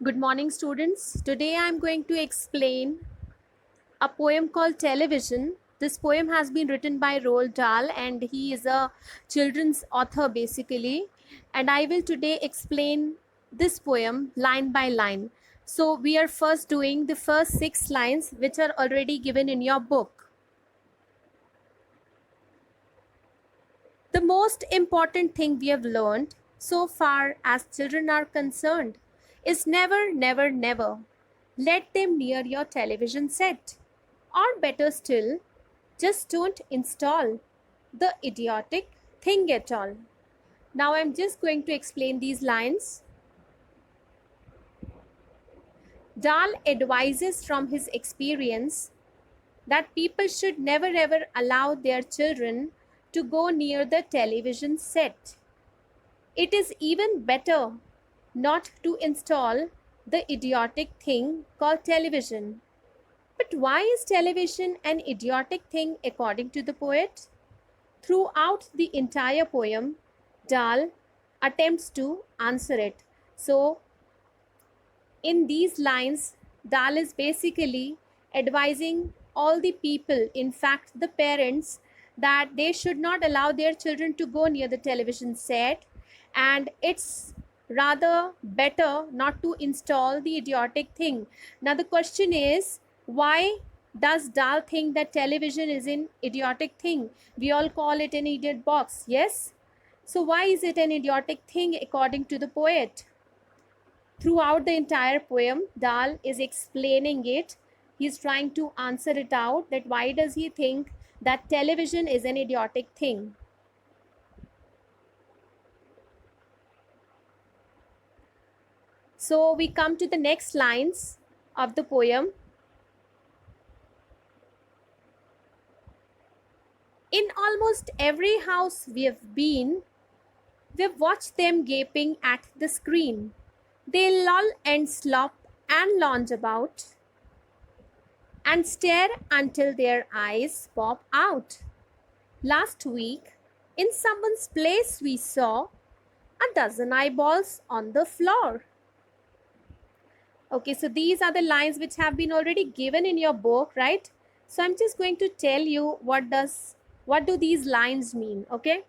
Good morning, students. Today I am going to explain a poem called Television. This poem has been written by Roald Dahl and he is a children's author basically. And I will today explain this poem line by line. So we are first doing the first 6 lines which are already given in your book. The most important thing we have learned so far as children are concerned is never, never, never let them near your television set. Or better still, just don't install the idiotic thing at all. Now I'm just going to explain these lines. Dahl advises from his experience that people should never ever allow their children to go near the television set. It is even better not to install the idiotic thing called television. But why is television an idiotic thing according to the poet? Throughout the entire poem, Dahl attempts to answer it. So, in these lines, Dahl is basically advising all the people, in fact, the parents, that they should not allow their children to go near the television set, and it's rather better not to install the idiotic thing. Now, the question is, why does Dahl think that television is an idiotic thing? We all call it an idiot box, yes? So, why is it an idiotic thing according to the poet? Throughout the entire poem, Dahl is explaining it. He's trying to answer it out that why does he think that television is an idiotic thing. So we come to the next lines of the poem. In almost every house we have been, we've watched them gaping at the screen. They loll and slop and lounge about and stare until their eyes pop out. Last week, in someone's place, we saw a dozen eyeballs on the floor. Okay, so these are the lines which have been already given in your book, right? So I'm just going to tell you what do these lines mean, okay?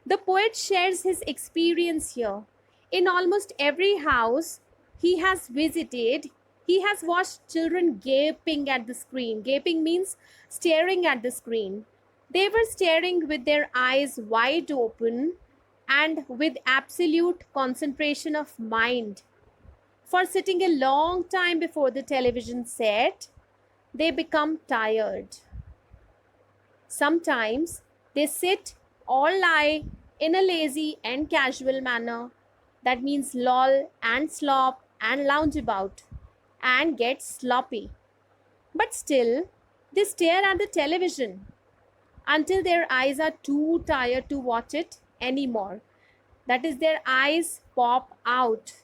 The poet shares his experience here. In almost every house he has visited, he has watched children gaping at the screen. Gaping means staring at the screen. They were staring with their eyes wide open and with absolute concentration of mind. For sitting a long time before the television set, they become tired. Sometimes they sit or lie in a lazy and casual manner. That means loll and slop and lounge about and get sloppy. But still, they stare at the television until their eyes are too tired to watch it anymore. That is, their eyes pop out.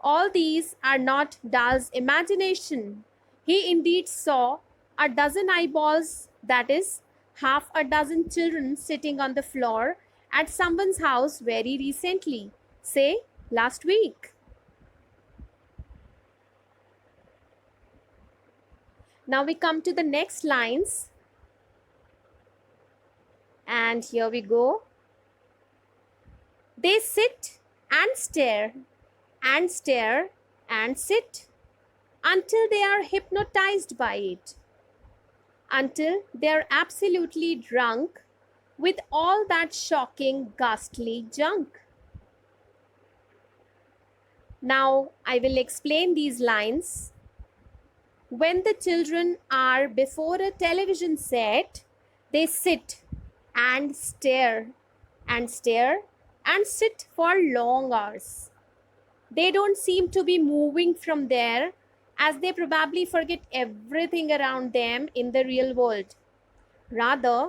All these are not Dahl's imagination. He indeed saw a dozen eyeballs, that is, half a dozen children sitting on the floor at someone's house very recently, say last week. Now we come to the next lines. And here we go. They sit and stare and stare and sit until they are hypnotized by it, until they are absolutely drunk with all that shocking, ghastly junk. Now I will explain these lines. When the children are before a television set, they sit and stare and stare and sit for long hours. They don't seem to be moving from there, as they probably forget everything around them in the real world. Rather,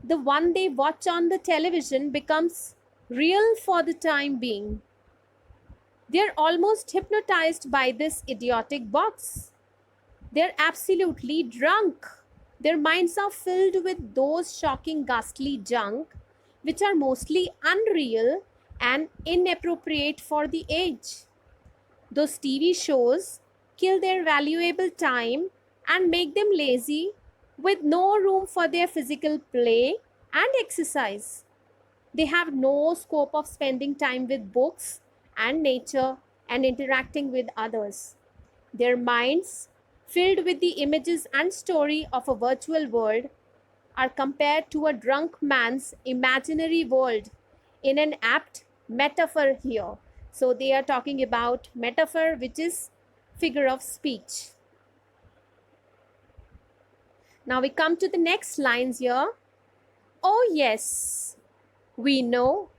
the one they watch on the television becomes real for the time being. They're almost hypnotized by this idiotic box. They're absolutely drunk. Their minds are filled with those shocking, ghastly junk, which are mostly unreal and inappropriate for the age. Those TV shows kill their valuable time and make them lazy with no room for their physical play and exercise. They have no scope of spending time with books and nature and interacting with others. Their minds, filled with the images and story of a virtual world, are compared to a drunk man's imaginary world in an apt metaphor here. So they are talking about metaphor, which is figure of speech. Now we come to the next lines here. Oh, yes, we know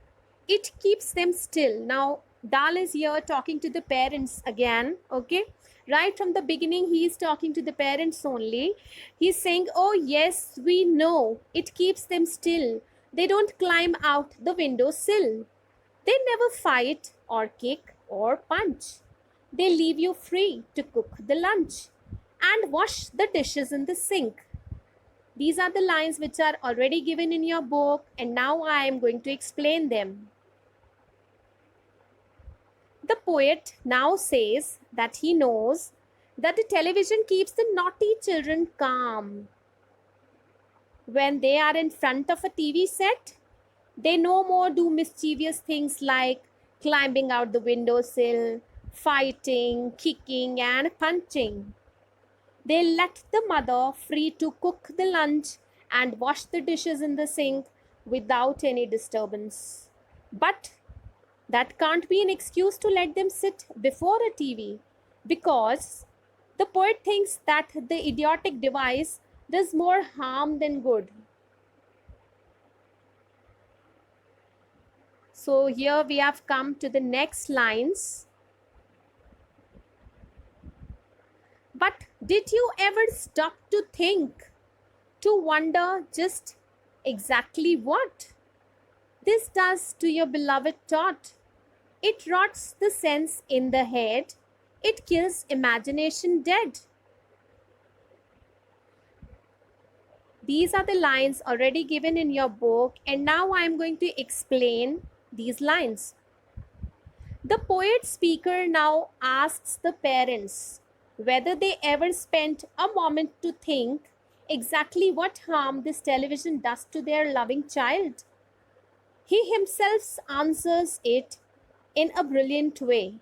it keeps them still. Now, Dahl is here talking to the parents again, okay? Right from the beginning, he is talking to the parents only. He's saying, oh, yes, we know it keeps them still. They don't climb out the window sill. They never fight or kick or punch. They leave you free to cook the lunch and wash the dishes in the sink. These are the lines which are already given in your book, and now I am going to explain them. The poet now says that he knows that the television keeps the naughty children calm. When they are in front of a TV set, they no more do mischievous things like climbing out the windowsill, fighting, kicking, and punching. They let the mother free to cook the lunch and wash the dishes in the sink without any disturbance. But that can't be an excuse to let them sit before a TV, because the poet thinks that the idiotic device does more harm than good. So here we have come to the next lines. But did you ever stop to think, to wonder just exactly what this does to your beloved thought? It rots the sense in the head. It kills imagination dead. These are the lines already given in your book, and now I am going to explain these lines. The poet speaker now asks the parents whether they ever spent a moment to think exactly what harm this television does to their loving child. He himself answers it in a brilliant way.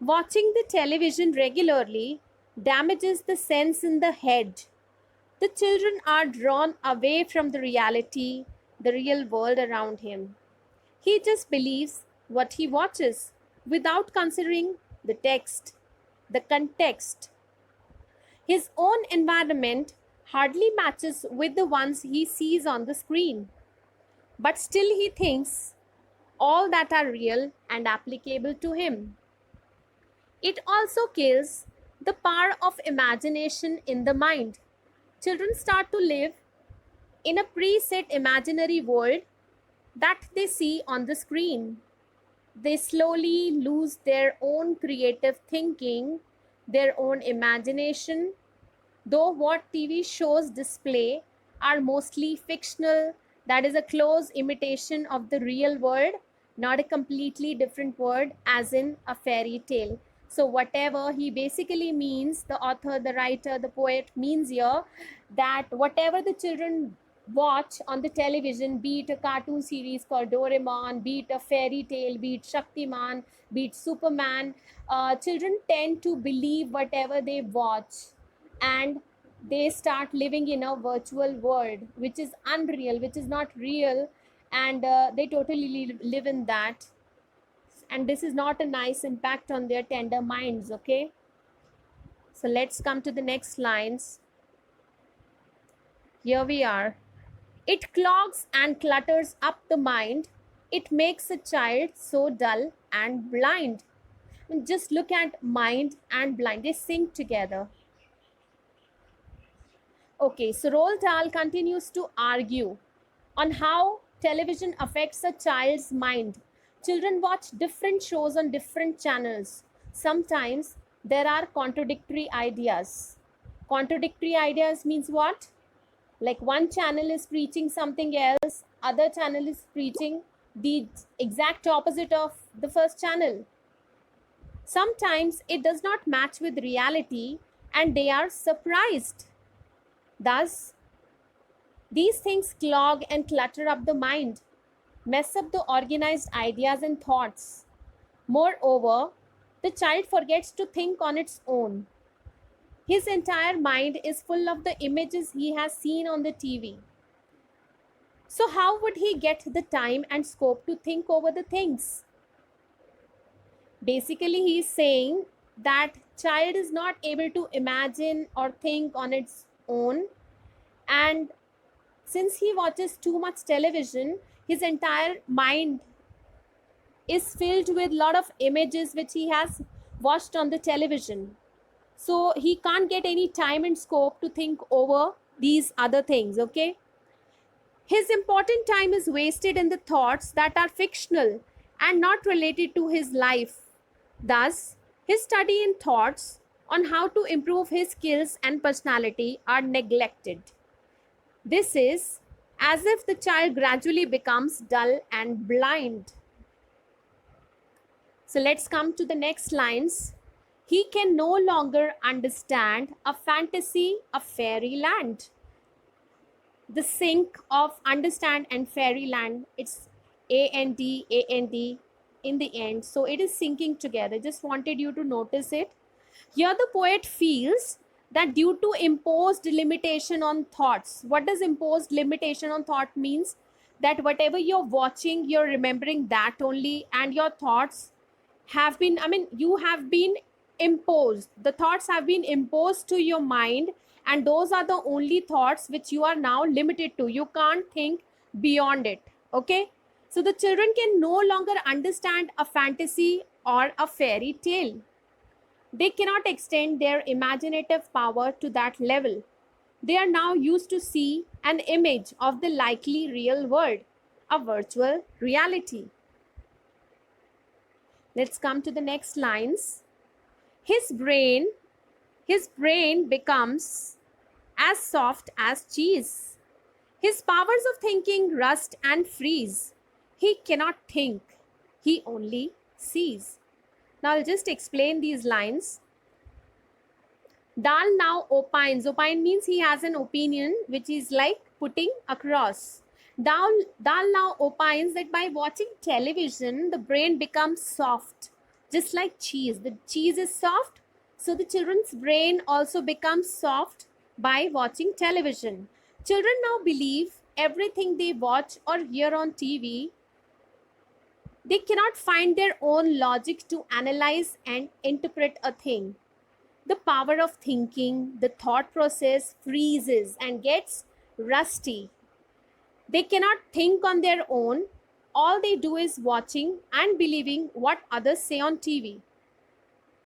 Watching the television regularly damages the sense in the head. The children are drawn away from the reality, the real world around him. He just believes what he watches without considering the text, the context. His own environment hardly matches with the ones he sees on the screen, but still he thinks all that are real and applicable to him. It also kills the power of imagination in the mind. Children start to live in a preset imaginary world that they see on the screen. They slowly lose their own creative thinking, their own imagination, though what TV shows display are mostly fictional, that is a close imitation of the real world, not a completely different world, as in a fairy tale. So, whatever he basically means, the author, the writer, the poet means here that whatever the children watch on the television, be it a cartoon series called Doraemon, be it a fairy tale, be it Shaktiman, be it Superman, children tend to believe whatever they watch, and they start living in a virtual world which is unreal, which is not real, and they totally live in that, and this is not a nice impact on their tender minds. Okay, so let's come to the next lines. Here we are. It clogs and clutters up the mind. It makes a child so dull and blind. Just look at mind and blind, they sync together. Okay, so Roald Dahl continues to argue on how television affects a child's mind. Children watch different shows on different channels. Sometimes there are contradictory ideas. Contradictory ideas means what? Like one channel is preaching something else, other channel is preaching the exact opposite of the first channel. Sometimes it does not match with reality and they are surprised. Thus, these things clog and clutter up the mind, mess up the organized ideas and thoughts. Moreover, the child forgets to think on its own. His entire mind is full of the images he has seen on the TV. So, how would he get the time and scope to think over the things? Basically, he is saying that child is not able to imagine or think on its own, and since he watches too much television, his entire mind is filled with lot of images which he has watched on the television. So he can't get any time and scope to think over these other things, okay? His important time is wasted in the thoughts that are fictional and not related to his life. Thus, his study and thoughts on how to improve his skills and personality are neglected. This is as if the child gradually becomes dull and blind. So let's come to the next lines. He can no longer understand a fantasy, a fairyland. The sync of understand and fairyland, it's and in the end. So it is syncing together. Just wanted you to notice it. Here the poet feels that due to imposed limitation on thoughts. What does imposed limitation on thought means? That whatever you're watching, you're remembering that only, and your thoughts have been, you have been imposed. The thoughts have been imposed to your mind, and those are the only thoughts which you are now limited to. You can't think beyond it. Okay? So the children can no longer understand a fantasy or a fairy tale. They cannot extend their imaginative power to that level. They are now used to see an image of the likely real world, a virtual reality. Let's come to the next lines. His brain becomes as soft as cheese. His powers of thinking rust and freeze. He cannot think, he only sees. Now I'll just explain these lines. Dahl now opines. Opine means he has an opinion which is like putting across. Dahl now opines that by watching television, the brain becomes soft, just like cheese. The cheese is soft, so the children's brain also becomes soft by watching television. Children now believe everything they watch or hear on TV. They cannot find their own logic to analyze and interpret a thing. The power of thinking, the thought process freezes and gets rusty. They cannot think on their own. All they do is watching and believing what others say on TV.